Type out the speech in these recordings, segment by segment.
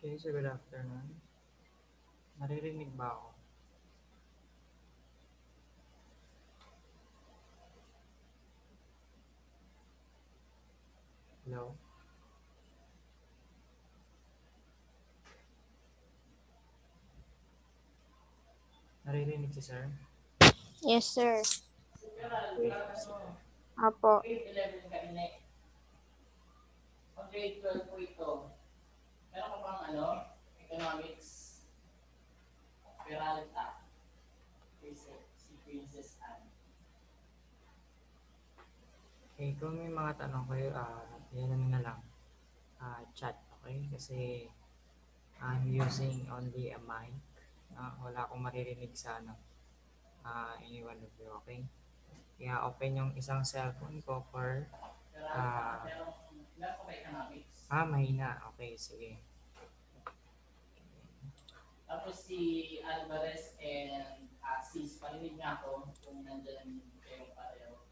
Okay, so good afternoon. Naririnig ba ako? Hello? Naririnig si sir? Yes, sir. Okay, sige. Apo. Grade 11 ka ini. Pag grade 12 po ito, meron ka bang economics, Peralta, si Princess Anne. Okay, kung may mga tanong kayo, yan na lang. Chat, okay? Kasi I'm using only a mic. Wala akong maririnig sa any one of you, okay? Kaya open yung isang cellphone ko for, Peralta, meron ka ba economics? mahina. Okay, sige. Tapos si Alvarez and Asis, parinig nga ako kung nandyan kayong pareho.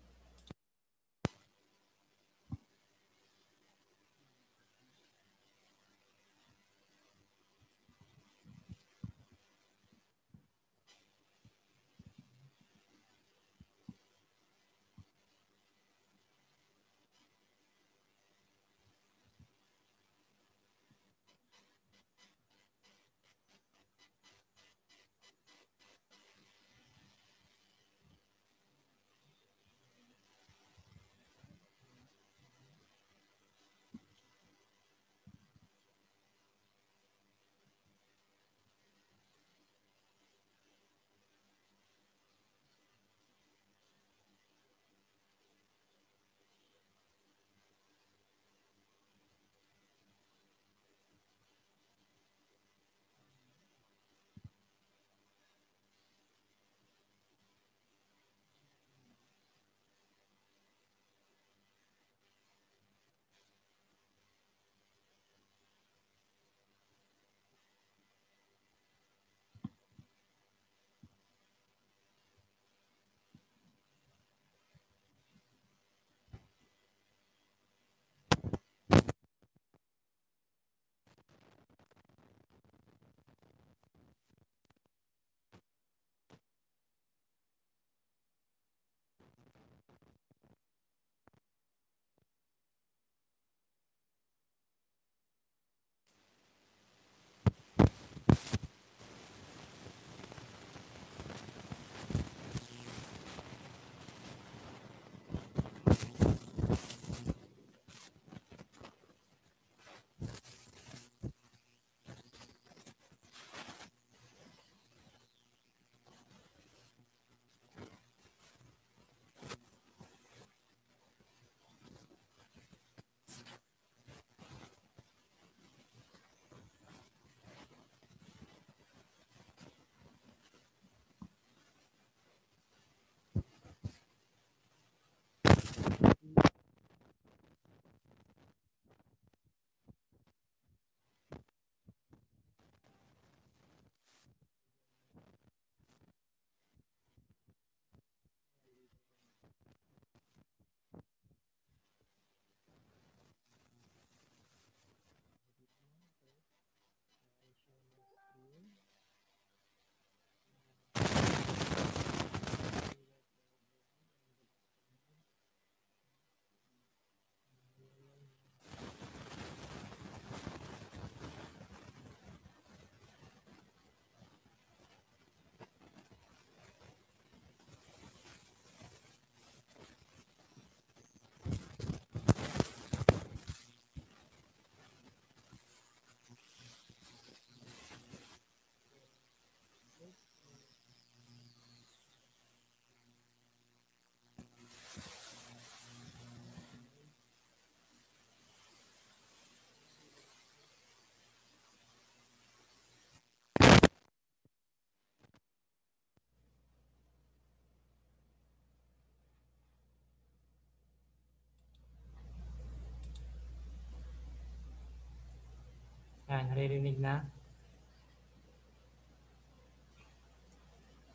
Yan, naririnig na?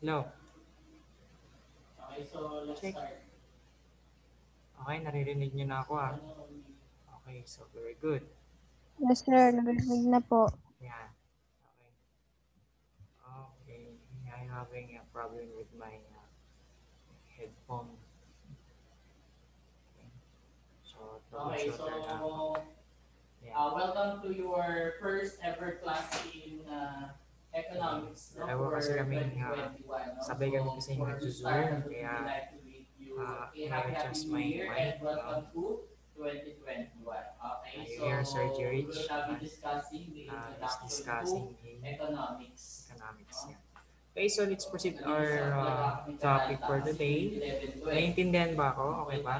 Hello? Okay, so let's Check. start. Okay, naririnig niyo na ako, Okay, so very good. Yes, sir. Narinig na po. Yan. Okay. Okay. I'm having a problem with my headphone. Okay. So, Okay, so troubleshooter na ako. Yan. welcome to your first ever class in economics, no? Ewan For kasi kaming, 2021, no? sabay kami kasi for the nag-zoom, start, I would kaya, really like to greet you a may happy adjust new my year mic, and welcome to 2021. Okay, New so Year, Sir we Jerich. will now be discussing the Is introduction discussing to in economics. economics. No? Yan. Okay, so let's proceed Nandito our sa talaga kami topic talata for kasi today. 11, 12. Naiintindihan ba ako? Okay ba?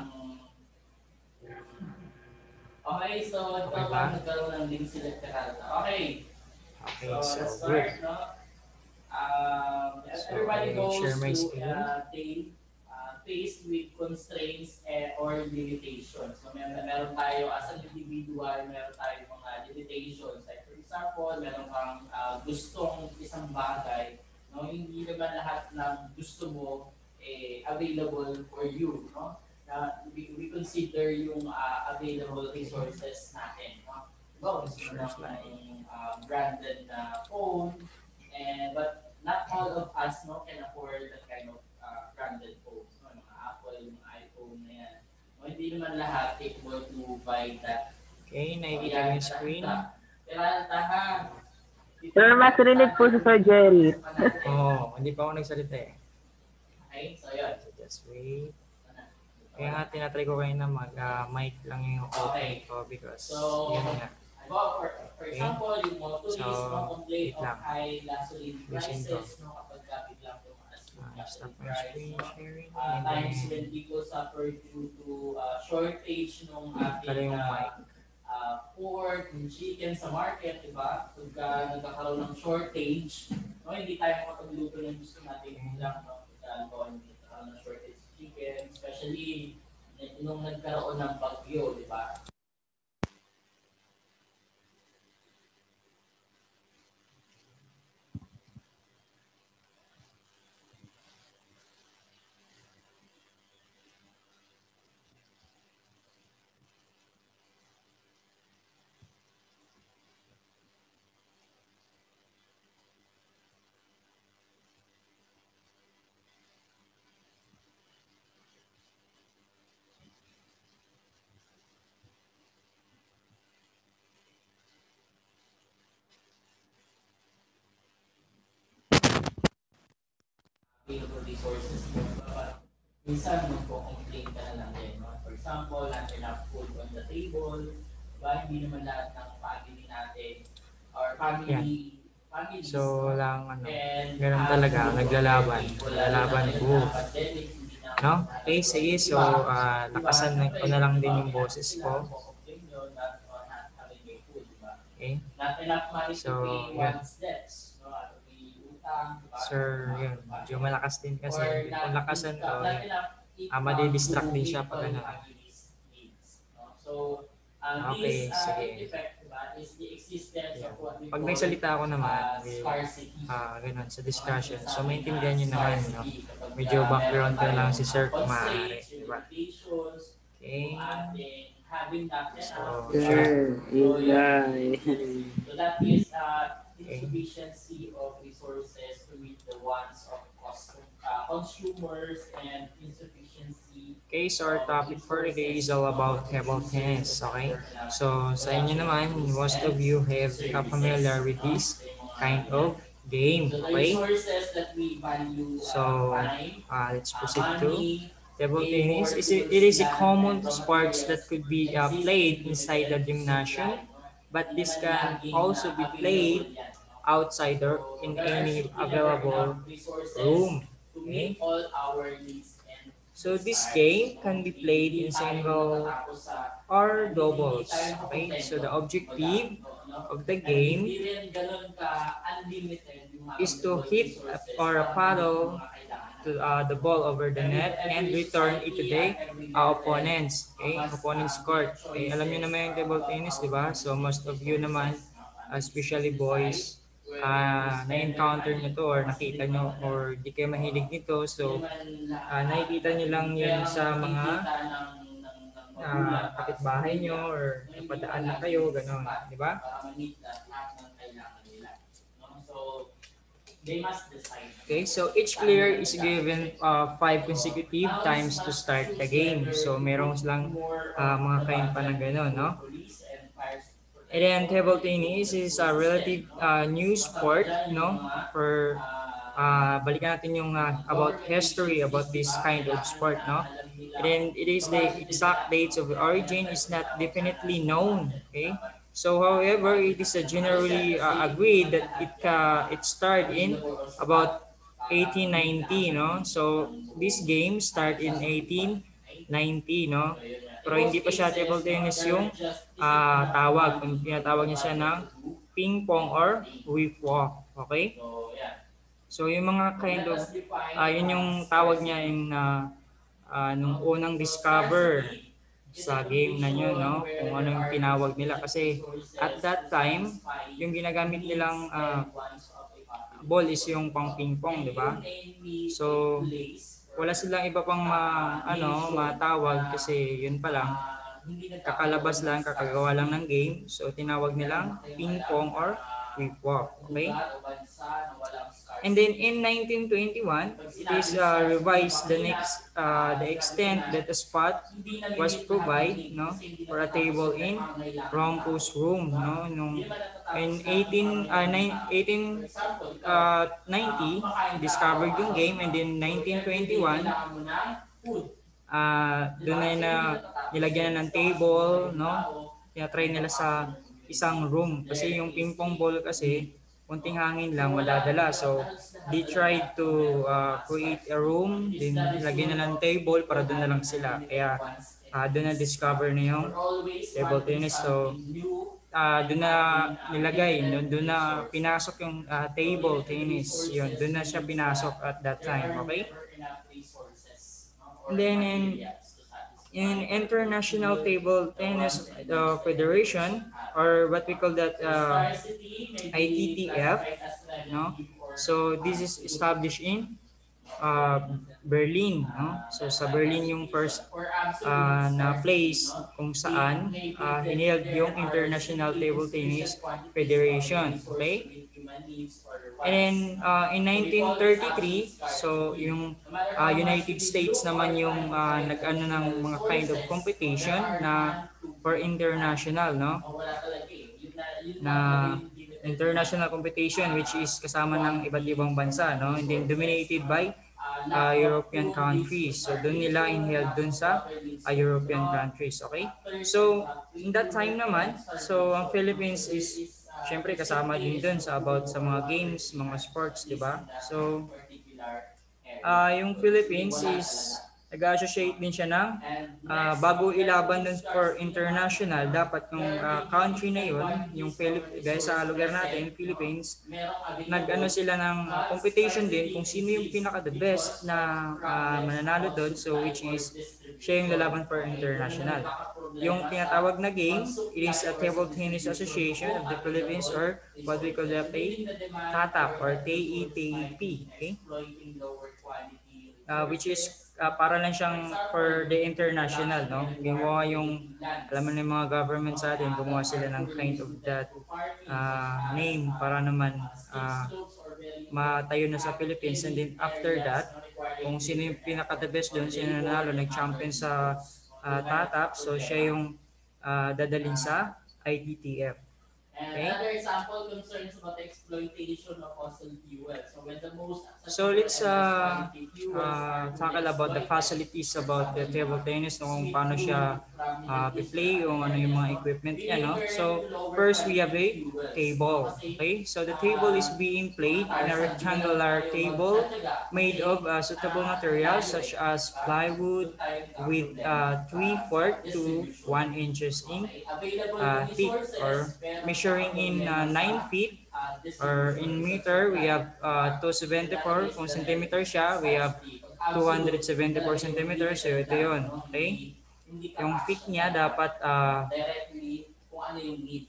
Okay, so ito Okay ba ba? nagkaroon ng link si Lecteralta. Okay, Okay, so so let's good. start, no? So Everybody I goes share my to screen. day faced with constraints or limitations. So meron tayo as an individual, meron tayo mga limitations. Like for example, meron kang gustong isang bagay, no? Hindi naman lahat ng gusto mo available for you, no? Na we consider yung available resources natin, no? Diba, gusto mo ng branded na phone, but not all of us no can afford that kind of branded phones. No? Mga Apple, mga iPhone na yan. No, hindi naman lahat capable to buy that. Okay, nakikita mo yung screen? Tiralta ha. Sir, masarinig po si Sir Jerry. Hindi pa ako nagsalita eh. Okay, so yun. So just wait. Kaya nga tinatry ko kayo na mag-mic lang yung open ko because yun nga. For example, yung motorist, So, no, complaint wait of lang. high gasoline Using prices, no, kapag biglang tumaas yung Stop gasoline my price, screen no. sharing. Times when people suffer due to shortage ng Kala ating yung mic. pork, yung chicken sa market, diba? Pagka nagkakaroon ng shortage, no, hindi tayo makapagluto ng gusto natin bilang, no? Pagka nagkakaroon ng shortage sa chicken, especially nung nagkaroon ng bagyo, diba? Available resources mo. Minsan, magpo-complain ka na lang din. No? For example, not enough food on the table. Diba? Hindi naman lahat ng family natin or families So, lang and ganun talaga, naglalaban. Naglalaban po. No? Okay, sige. So, lakasan ko na lang din yung boses ko. Okay. Not enough money So, to pay yun. one's debts. No? May utang, diba? Sir, yun. Medyo malakas din kasi. Or Kung lakasan ko, not enough income madi-distract din to siya meet pag all ano. family's needs. No? So, Okay, this sige. effect diba, is the existence of what we Pag call nagsalita ako naman, scarcity. ganun, sa discussion. So, maintindihan nyo naman, no? Medyo background ko lang si Sir kung maaari. Diba? Okay. Having that So, Sir, ingay. So that is insufficiency of resources to meet the wants of consumers and insufficiency. Okay, so our topic for today is all about table tennis, okay? So, sa inyo naman, most of you are familiar with this kind of game, So the okay? resources that we value, So, time, let's proceed to money, table tennis. It is a common sports that could be played inside the gymnasium, but this can also be played outside or in any available room. to meet all our needs and So this game can be played in single or doubles. Okay, so the objective of the game is to hit or paddle to the ball over the net and return it to the opponents. Okay, opponent's court. Okay, alam niyo naman yung table tennis, di ba? So most of you naman, especially boys, na-encounter nyo to or nakita nyo or di kayo mahilig nito. So nakikita nyo lang yun sa mga kapitbahay nyo or napadaan na kayo, gano'n, di ba? So they must decide. Okay, so each player is given 5 consecutive times to start the game. So meron silang mga kain pa na gano'n, no? And then table tennis is a relative new sport, no? For balikan natin yung about history about this kind of sport, no? And then it is the exact dates of origin is not definitely known, okay? So however, it is generally agreed that it started in about 1890, no? So this game started in 1890, no? Pero hindi pa siya table tennis yung tawag. Kung tinatawag niya siya ng ping pong or whip walk, okay? So yung mga kind of yun yung tawag niya yung nung unang discover sa game na yun, no? Kung ano yung tinawag nila. Kasi at that time, yung ginagamit nilang ball is yung pang ping pong, di ba? So, wala silang iba pang matawag kasi yun pa lang. Kakalabas lang, kakagawa lang ng game. So, tinawag nilang ping pong or whip walk. Okay? And then in 1921, it is revised the extent that the spot was provided, no, for a table in Rompu's room, no, in 1890 discovered yung game, and then 1921 doon na nilagyan na ng table, no, tinatry nila sa isang room kasi yung ping pong ball kasi kunting hangin lang madadala. So, they tried to create a room, din lagyan na ng table para doon na lang sila. Kaya, doon na discover na yung table tennis. So, doon na nilagay, doon na pinasok yung table tennis. Yun, doon na siya pinasok at that time. Okay? And then, in International Table Tennis Federation, or what we call that ITTF, no? So this is established in Berlin, no? So sa Berlin yung first na place kung saan hineld yung International Table Tennis Federation, okay? And in 1933, so yung United States naman yung nag-ano ng mga kind of competition na for international, no? Na international competition which is kasama ng iba't ibang bansa, no? And then dominated by European countries. So doon nila inheld doon sa European countries, okay? So in that time naman, so ang Philippines is syempre kasama din doon sa about sa mga games, mga sports, di ba? So yung Philippines is nag-associate din siya ng bago ilaban dun for international, dapat yung country na yun, yung dahil sa lugar natin, Philippines, nag-ano sila ng competition din kung sino yung pinaka-the best na mananalo doon, so which is siya yung lalaban for international. Yung tinatawag na game, it is a Table Tennis Association of the Philippines, or what we call the TATAP or TETP, okay? Which is para lang siyang for the international, no? Gumawa yung, alam mo na yung mga government sa atin, gumawa sila ng kind of that name para naman matayo na sa Philippines. And then after that, kung sino yung pinaka-the best doon, sino nanalo, nag-champion sa TATAP, so siya yung dadalhin sa ITTF. And okay? Another example concerns about the exploitation of fossil fuels. So when the most So let's tackle about the facilities about the table tennis, no, kung paano siya play, yung ano yung mga equipment niya, no? So first we have a table. Okay? So the table is being played in a rectangular table made of suitable materials such as plywood with 3/4 to 1 inches in thick, or measuring in 9 feet, or in meter we have 274. Kung centimeter siya, we have 274 centimeters. So ito yun. Okay? Yung thick niya dapat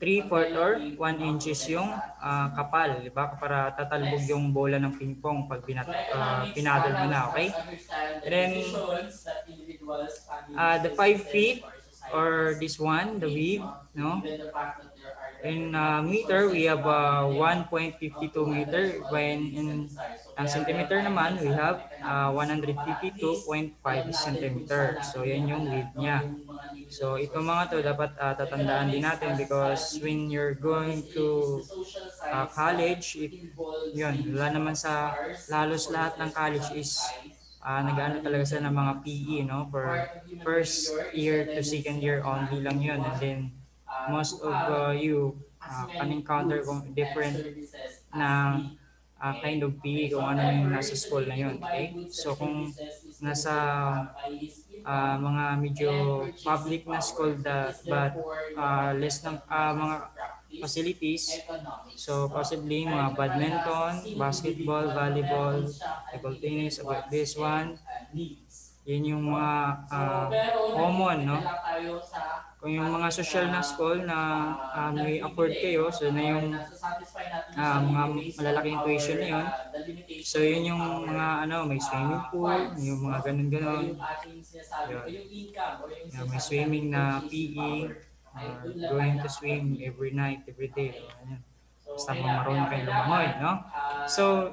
3/4 or 1 inches yung kapal, di ba? Para tatalbog yung bola ng ping pong pag pinadol mo na, okay? And then the 5 feet, or this one, the weave, no? In meter, we have 1.52 meter. When in centimeter naman, we have 152.5 centimeter. So, yan yung width niya. So, itong mga to dapat tatandaan din natin because when you're going to college, yun, wala naman sa halos lahat ng college is nag-ano talaga sila ng mga PE, no? For first year to second year only lang yun. And then, most of you can encounter different na kind of PE kung ano yung nasa school na yun. Okay? So, kung nasa mga medyo public na school but less ng mga facilities, so possibly mga badminton, basketball, volleyball, table tennis, about this one, yun yung mga common, no? Kung yung mga social na school na may afford kayo, so na yung mga malalaking tuition na yun. So yun yung mga may swimming pool, yung mga ganun-ganun. Yun. May swimming na PE, going to swim every night, every day. Basta marunong kayo lumangoy, no? So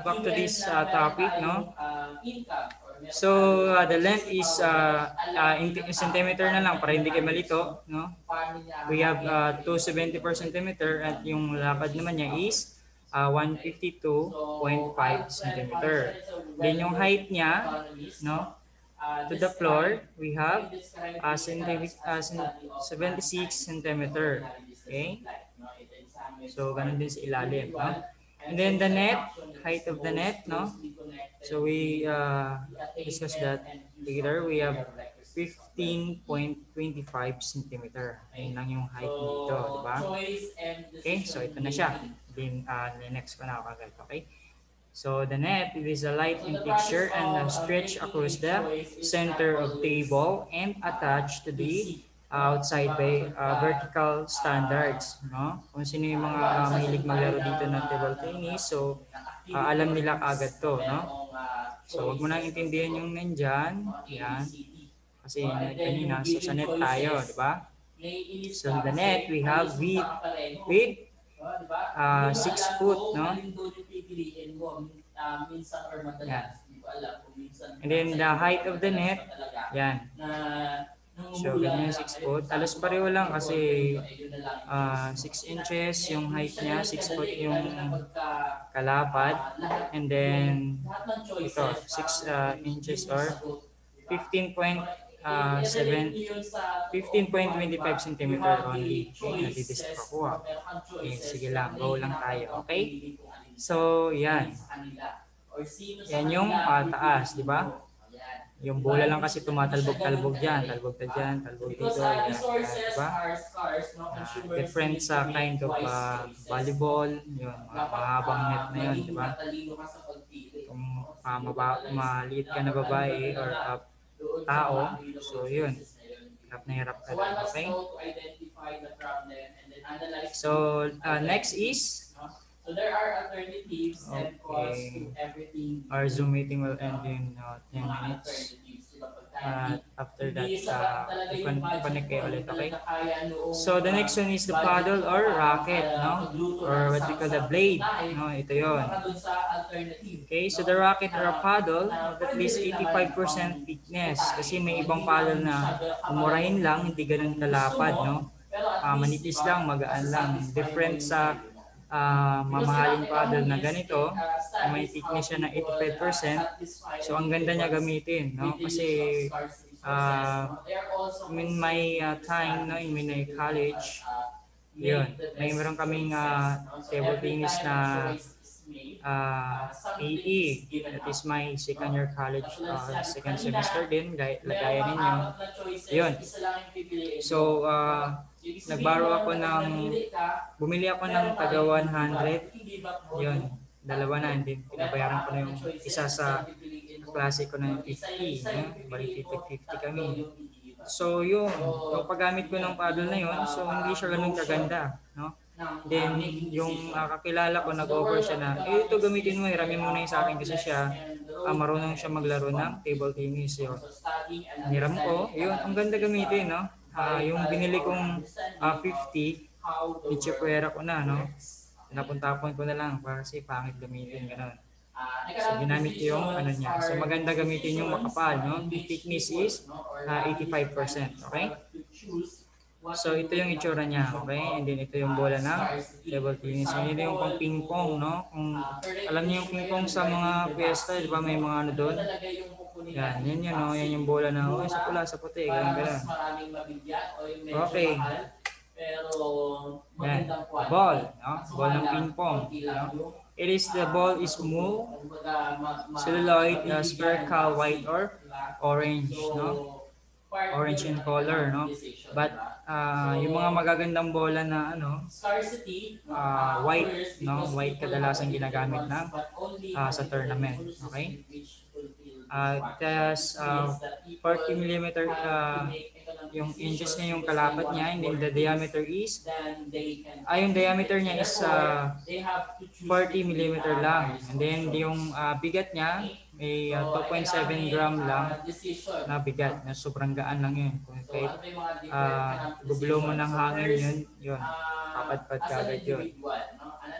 back to this topic, no? So the length is in centimeter na lang para hindi kayo malito, no? We have 274 centimeter at yung lapad naman niya is 152.5 centimeter. Then yung height niya, no? To the floor, we have 76 centimeter. Okay? So ganun din sa ilalim, no? And then the net, height of the net, no? So we discussed that later. We have 15.25 centimeter. Ayun lang yung height nito, di ba? Okay, so ito na siya. Then next ko na ako agad, okay? So the net, it is a light in picture and stretch across the center of table and attached to the outside by vertical standards, no? Kung sino yung mga mahilig maglaro dito ng table tennis, so alam nila agad to, no? So wag mo nang intindihan yung nandyan, yan. Kasi kanina sa net tayo, di ba? So the net we have with 6 foot, no? Yan. And then the height of the net, yan. So, ganyan 6 foot. Halos pareho lang kasi 6 inches yung height niya, 6 foot yung kalapad. And then, ito, 6 inches or 15.25 centimeter only. Okay, natitisip ako. Okay, sige lang, go lang tayo. Okay? So, yan. Yan yung taas, di ba? Yung bola lang kasi tumatalbog-talbog dyan. Talbog na dyan, talbog dito. Yan. Diba? Different sa kind of volleyball. Yun, mahabang net na yun. Diba? Kung maliit ka na babae or tao, so yun. Hirap na hirap ka lang. Okay? So, next is so there are alternatives and costs to everything. Our Zoom meeting will end in 10 minutes. After that, connect kayo ulit, okay? So the next one is the paddle or racket, no? Or what we call the blade, no? Ito yon. Okay, so the racket or a paddle have at least 85% thickness kasi may ibang paddle na umurahin lang, hindi ganun kalapad, no? Manipis lang, magaan lang. Different sa mamahaling paddle na ganito, may thickness siya na 85%. So ang ganda niya gamitin, no? Kasi in my time, no, in my college, yun, meron kaming table tennis na PE. That is my second year college, second semester din, lagayan ninyo. Yun. So, bumili ako ng taga 100. Yun, dalawa na, and then pinabayaran ko na yung isa sa klase ko na 50. No? Bali 50 kami. So, yung paggamit ko ng paddle na yun, so hindi siya ganun kaganda. No? Then, yung kakilala ko, nag-offer siya na, ito gamitin mo, hiramin mo na yung sa akin kasi siya, marunong siya maglaro ng table tennis. Yun. Hiram ko, yun, ang ganda gamitin, no? Yung binili kong 50, how the Ichipuera ko na, no? works. Okay. Napon ko na lang para kasi pangit gamitin, gano'n. So, Economic ginamit ko yung ano positions niya. So, are maganda gamitin yung positions makapal, no? in which Thickness people, is no, or 85%, okay? to choose what So, ito yung itsura niya, okay? And then, ito yung bola ng table tennis. So, ito yung pang ping-pong, no? Kung alam niyo yung ping-pong sa mga fiesta, di ba may mga ano doon? Yan, yan yun, no? Yan yung bola na, oh, sa pula, sa puti, ganun, ganun. Okay. Pero Yan, magandang ball, quality. no? Kaso Ball ng lang, ping-pong, konti lang no? yung, It is the ball is smooth, celluloid, spherical, white or orange, no? Orange in color, no? But yung mga magagandang bola na ano, scarcity, white, no? White kadalasan ginagamit ng sa tournament, okay? It has 40 millimeter yung inches niya yung kalapat niya, and then the diameter is yung diameter niya is 40 millimeter lang, and then yung bigat niya may 2.7 gram lang na bigat, na sobrang gaan lang yun. Kung kahit bublo mo ng hangin yun, papadpad ka agad yun.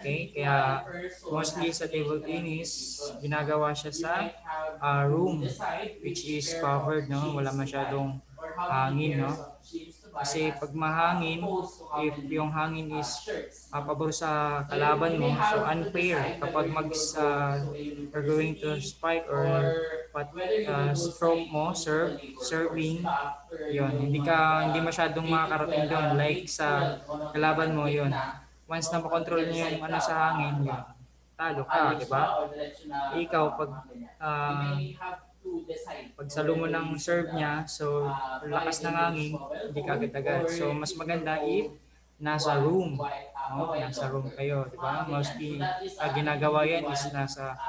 Okay, kaya mostly sa table tennis, ginagawa siya sa room which is covered, no? Wala masyadong hangin, no? Kasi pag mahangin, if yung hangin is pabor sa kalaban mo, so unfair kapag you're going to spike or stroke mo, serving, yun, hindi masyadong makakarating doon like sa kalaban mo, yun. Once na makontrol niyo yung ano sa hangin, yun, talo ka, di ba? Ikaw, pag salo mo ng serve niya, so lakas ng hangin, hindi ka agad-agad. So mas maganda if nasa room, no? Nasa room kayo, di ba? Mostly ginagawa yan is nasa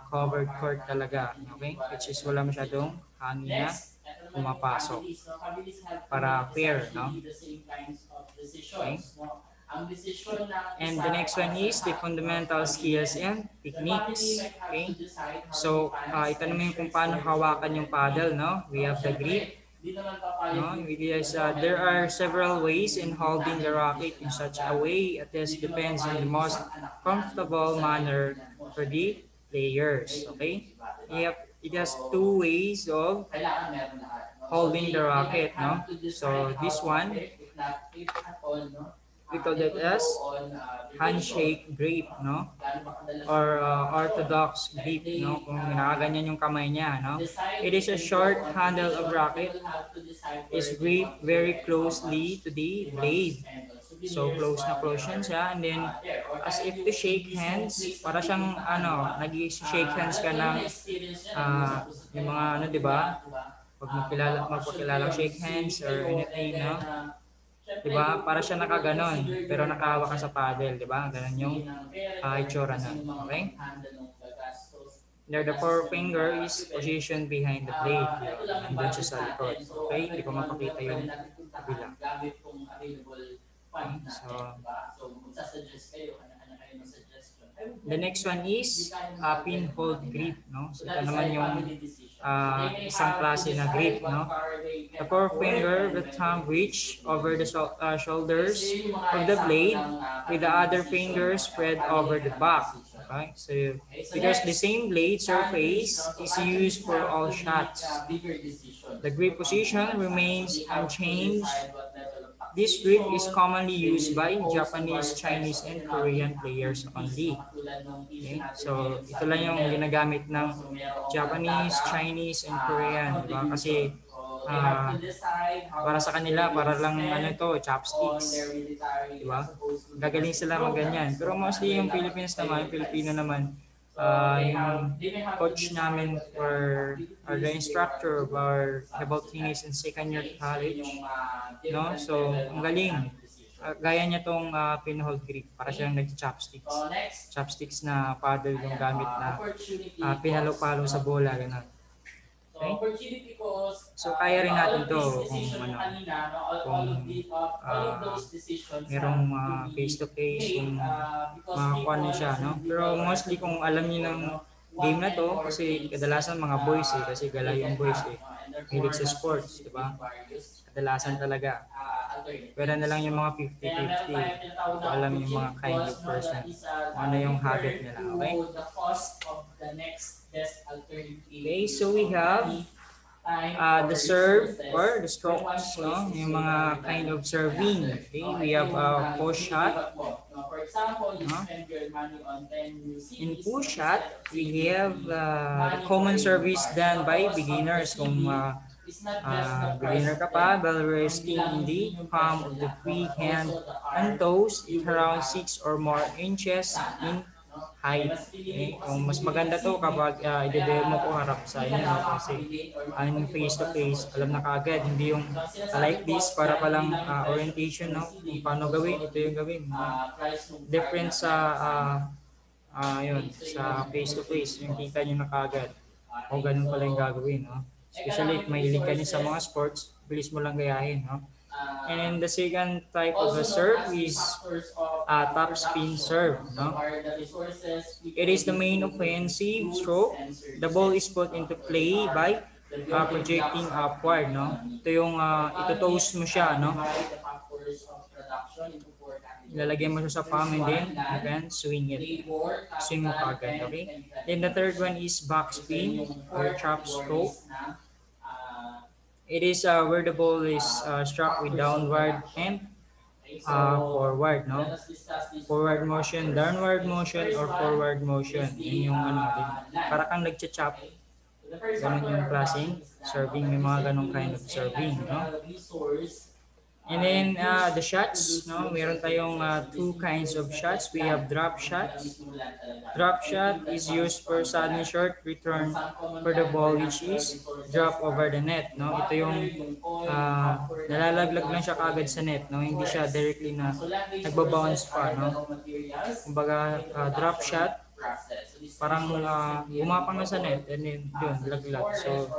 covered court talaga, okay? Which is wala masyadong hangin na pumapasok para fair, no? Okay? And the next one is the fundamental skills and techniques. Okay? So, ito naman yung kung paano hawakan yung paddle, no? We have the grip. No? There are several ways in holding the racket in such a way. This depends on the most comfortable manner for the players. Okay? It has two ways of holding the racket, no? So, this one, we call that as handshake grip, no? Or orthodox grip, no? Kung nakaganyan yung kamay niya, no? It is a short handle of racket. Is gripped very closely to the blade. So close na close siya, and then as if to shake hands, para siyang nag-shake hands ka ng yung mga ano, di ba? Pag magpakilala shake hands or anything, no? Diba? Para siya nakaganon, pero nakahawak ka sa paddle, diba? Ganon yung itsura nun. Okay? There, the forefinger is positioned behind the blade. Nandun siya sa likod. Okay? Hindi ko mapakita yung kabila. Okay? So, the next one is pinhold grip, no? So, ito naman yung isang klase na grip, no? The forefinger, the thumb reach over the shoulders of the blade, with the other finger spread over the back. Okay, so because the same blade surface is used for all shots, the grip position remains unchanged. This grip is commonly used by Japanese, Chinese, and Korean players only. Okay? So, ito lang yung ginagamit ng Japanese, Chinese, and Korean. Diba? Kasi para sa kanila, para lang chopsticks. Diba? Gagaling sila magganyan. Pero mostly yung Philippines naman, yung Filipino naman, yung coach namin or the instructor of our table tennis in second year college, no? So, ang galing. Gaya niya tong pinhold grip, para siyang nag-chopsticks. Chopsticks na paddle yung gamit na pinalo-palo sa bola, gano'n. Okay? So, kaya rin natin to kung merong face-to-face, kung makakuha niyo siya, no? Pero mostly kung alam niyo ng game na to, kasi kadalasan mga boys kasi gala yung boys Hilig sa sports, di ba? Kadalasan talaga. alternative. Pwede na lang yung mga Kaya meron 50-50. tayong tinatawag na Alam yung mga kind of opportunity cost, person. that is, Kung ano yung habit nila, okay? to the cost of the next best alternative. Okay, so we have the serve or the strokes, no? Yung mga kind of serving. Okay, we have push shot. For example, you Huh? spend your money on 10 In push shot, we have the common service done by beginners. Kung beginner ka pa, while resting in the palm of the free hand and toes, it around 6 or more inches in height. Okay? Kung mas maganda to kapag i-demo ko harap sa inyo, no? Kasi face to face, alam na kagad, hindi yung like this para palang orientation, no? Kung paano gawin, ito yung gawin. No? Different sa yun, sa face to face, yung kita nyo na kagad. O ganun pala yung gagawin, no? Especially if mahilig ka din sa mga sports, bilis mo lang gayahin, no? And then the second type of the serve is top spin serve, no? It is the main offensive stroke. The ball is put into play by projecting upward, no? Ito yung ito-toast mo siya, no? Ilalagay mo siya sa palm and then you can swing it. Swing mo kagad, okay? Then the third one is back spin or chop stroke. It is where the ball is struck with downward and forward, no? Forward motion, downward motion, or forward motion. Yun yung ano din. Para kang nagcha-chop. Ganun yung klaseng serving. May mga ganun kind of serving, no? And then the shots, no? Meron tayong two kinds of shots. We have drop shots. Drop shot is used for sudden short return for the ball which is drop over the net, no? Ito yung nalalaglag lang siya kagad sa net, no? Hindi siya directly na nagbabounce pa, no? Kumbaga drop shot, parang umapang na sa net and then yun, laglag. So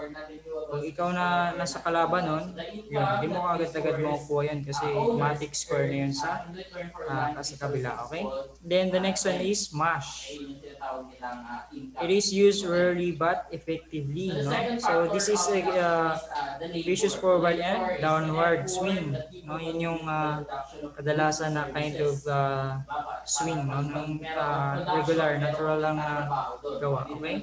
kung ikaw na nasa kalaban nun, yun, hindi mo agad-agad makukuha yan kasi matic score na yun sa kabila, okay? Then the next one is smash. It is used rarely but effectively, no? So this is a vicious forward and downward swing, no? Yun yung kadalasan na kind of swing, no? Ng regular, natural lang gawa, okay?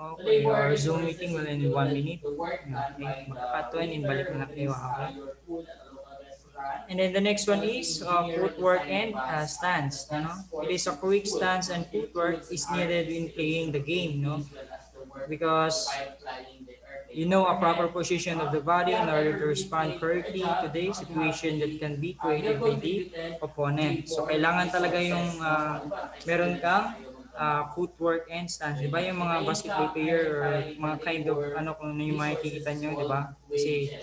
Okay, our Zoom meeting will end in 1 minute. Okay, magkakatuan, balik na kayo, okay? And then the next one is footwork and stance. No? It is a quick stance and footwork is needed in playing the game, no? Because you know a proper position of the body in order to respond correctly to the situation that can be created by the opponent. So kailangan talaga yung meron kang footwork and stance. Diba yung mga basketball player or mga kind of kung ano yung makikita nyo, diba? Kasi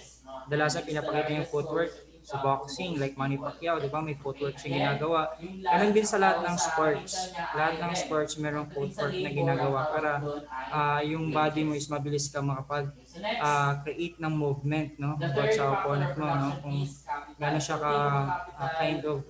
dalasan pinapakita yung footwork sa boxing, like Manny Pacquiao, diba? May footwork siya ginagawa. Ganun din sa lahat ng sports. Lahat ng sports merong footwork na ginagawa para yung body mo is mabilis ka makapag-create ng movement, no? About sa opponent mo, no? Kung gano'n siya ka kind of